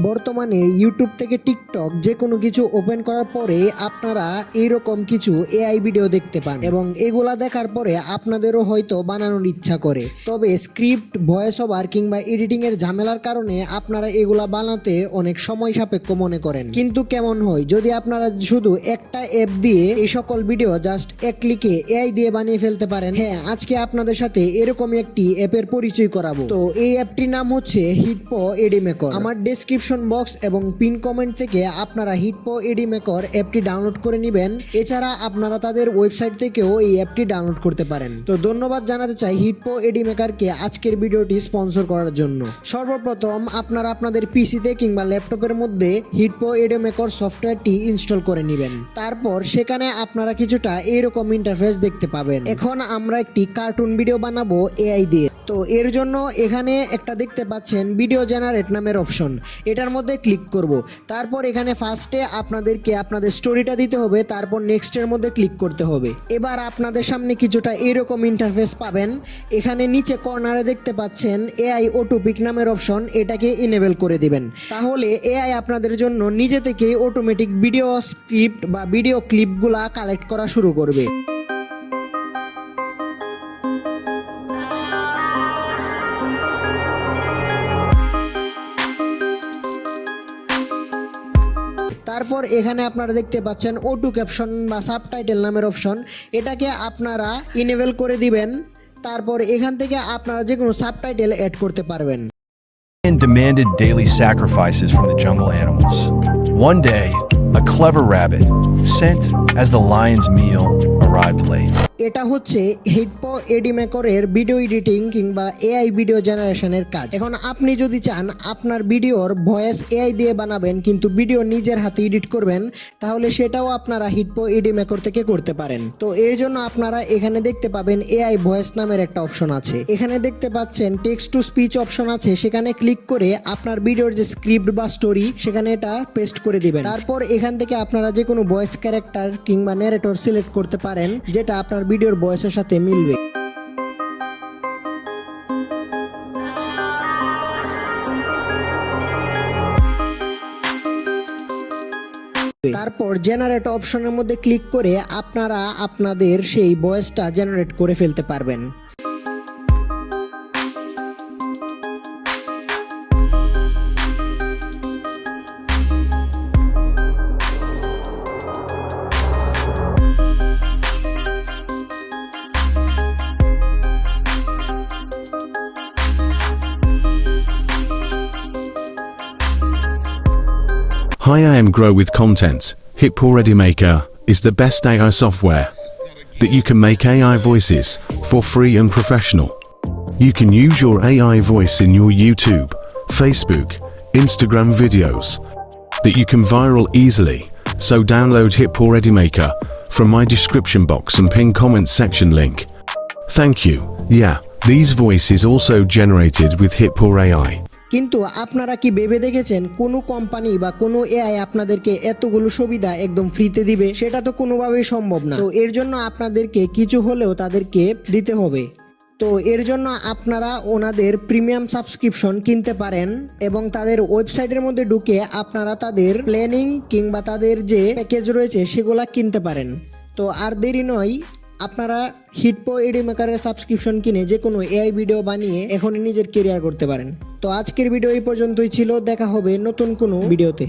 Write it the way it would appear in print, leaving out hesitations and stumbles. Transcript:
বর্তমানে ইউটিউব থেকে টিকটক যে কোনো কিছু ওপেন করার পরে আপনারা এইরকম কিছু এআই ভিডিও দেখতে পান এবং এগুলা দেখার পরে আপনাদেরও হয়তো বানানোর ইচ্ছা করে, তবে স্ক্রিপ্ট, ভয়েস ওভার কিংবা এডিটিং এর ঝামেলার কারণে আপনারা এগুলা বানাতে অনেক সময় সাপেক্ষ মনে করেন। কিন্তু কেমন হয় যদি আপনারা শুধু একটা অ্যাপ দিয়ে এই সকল ভিডিও জাস্ট এক ক্লিকে এআই দিয়ে বানিয়ে ফেলতে পারেন। হ্যাঁ, আজকে আপনাদের সাথে এরকমই একটি অ্যাপের পরিচয় করাবো। তো এই অ্যাপটির নাম হচ্ছে হিটপো এডি মেকার। আমার ডেসক্রিপশন বক্স এবং পিন কমেন্ট থেকে আপনারা হিটপো এডি মেকার অ্যাপটি ডাউনলোড করে নেবেন। এছাড়া আপনারা তাদের ওয়েবসাইট থেকেও এই অ্যাপটি ডাউনলোড করতে পারেন। তো ধন্যবাদ জানাতে চাই হিটপো এডি মেকারকে আজকের ভিডিওটি স্পন্সর করার জন্য। সর্বপ্রথম আপনারা আপনাদের পিসিতে কিংবা ল্যাপটপের মধ্যে হিটপো এডি মেকার সফটওয়্যারটি ইনস্টল করে নেবেন। তারপর সেখানে আপনারা কিছুটা এরকম ইন্টারফেস দেখতে পাবেন। এখন আমরা একটি কার্টুন ভিডিও বানাবো এআই দিয়ে। তো এর জন্য এখানে একটা দেখতে পাচ্ছেন ভিডিও জেনারেট নামের অপশন, এটার মধ্যে ক্লিক করব। তারপর এখানে ফার্স্টে আপনাদেরকে আপনাদের স্টোরিটা দিতে হবে, তারপর নেক্সটের মধ্যে ক্লিক করতে হবে। এবার আপনাদের সামনে কিছুটা এরকম ইন্টারফেস পাবেন। এখানে নিচে কর্নারে দেখতে পাচ্ছেন এআই অটোপিক নামের অপশন, এটাকে ইনেবল করে দিবেন। তাহলে এআই আপনাদের জন্য নিজে থেকেই অটোমেটিক ভিডিও স্ক্রিপ্ট বা ভিডিও ক্লিপগুলা কালেক্ট করা শুরু করবে। তারপর এখানে আপনারা দেখতে পাচ্ছেন অটো ক্যাপশন বা সাবটাইটেল নামের অপশন, এটাকে আপনারা ইনেবল করে দিবেন। তারপর এখান থেকে আপনারা যে কোনো সাবটাইটেল অ্যাড করতে পারবেন। And demanded daily sacrifices from the jungle animals. One day, a clever rabbit, sent as the lion's meal, arrived late. এটা হচ্ছে হিটপো এডি মেকারের ভিডিও এডিটিং কিংবা এআই ভিডিও জেনারেশনের কাজ। এখন আপনি যদি চান আপনার ভিডিওর ভয়েস এআই দিয়ে বানাবেন কিন্তু ভিডিও নিজের হাতে এডিট করবেন, তাহলে সেটাও আপনারা হিটপো এডি মেকার থেকে করতে পারেন। তো এর জন্য আপনারা এখানে দেখতে পাবেন এআই ভয়েস নামের একটা অপশন আছে। এখানে দেখতে পাচ্ছেন টেক্সট টু স্পিচ অপশন আছে, সেখানে ক্লিক করে আপনার ভিডিওর যে স্ক্রিপ্ট বা স্টোরি সেখানে এটা পেস্ট করে দিবেন। তারপর এখান থেকে আপনারা যে কোনো ভয়েস ক্যারেক্টার কিংবা ন্যারেটর সিলেক্ট করতে পারেন যেটা আপনার ভিডিওর ভয়েসের সাথে মিলবে। তারপর জেনারেট অপশনের মধ্যে ক্লিক করে আপনারা আপনাদের সেই ভয়েসটা জেনারেট করে ফেলতে পারবেন। Hi, I am Grow with Content. Hitpо Ready Maker is the best AI software that you can make AI voices for free and professional. You can use your AI voice in your YouTube, Facebook, Instagram videos that you can viral easily. So download Hitpo Ready Maker from my description box and pin comment section link. Thank you. Yeah, these voices also generated with Hitpo AI. কিন্তু আপনারা কি ভেবে দেখেছেন কোনো company বা কোনো AI আপনাদেরকে এতগুলো সুবিধা একদম ফ্রিতে দিবে? সেটা তো কোনোভাবেই সম্ভব না। তো এর জন্য আপনাদেরকে কিছু হলেও তাদেরকে দিতে হবে। তো এর জন্য আপনারা ওনাদের প্রিমিয়াম সাবস্ক্রিপশন কিনতে পারেন এবং তাদের ওয়েবসাইটের মধ্যে ঢুকে আপনারা তাদের প্ল্যানিং কিংবা তাদের যে প্যাকেজ রয়েছে সেগুলা কিনতে পারেন। তো আর দেরি নয়, আপনারা হিটপো এডি মেকারের সাবস্ক্রিপশন কিনে যে কোনো এআই ভিডিও বানিয়ে এখনই নিজের কেরিয়ার করতে পারেন। তো আজকের ভিডিও এই পর্যন্তই ছিল, দেখা হবে নতুন কোনো ভিডিওতে।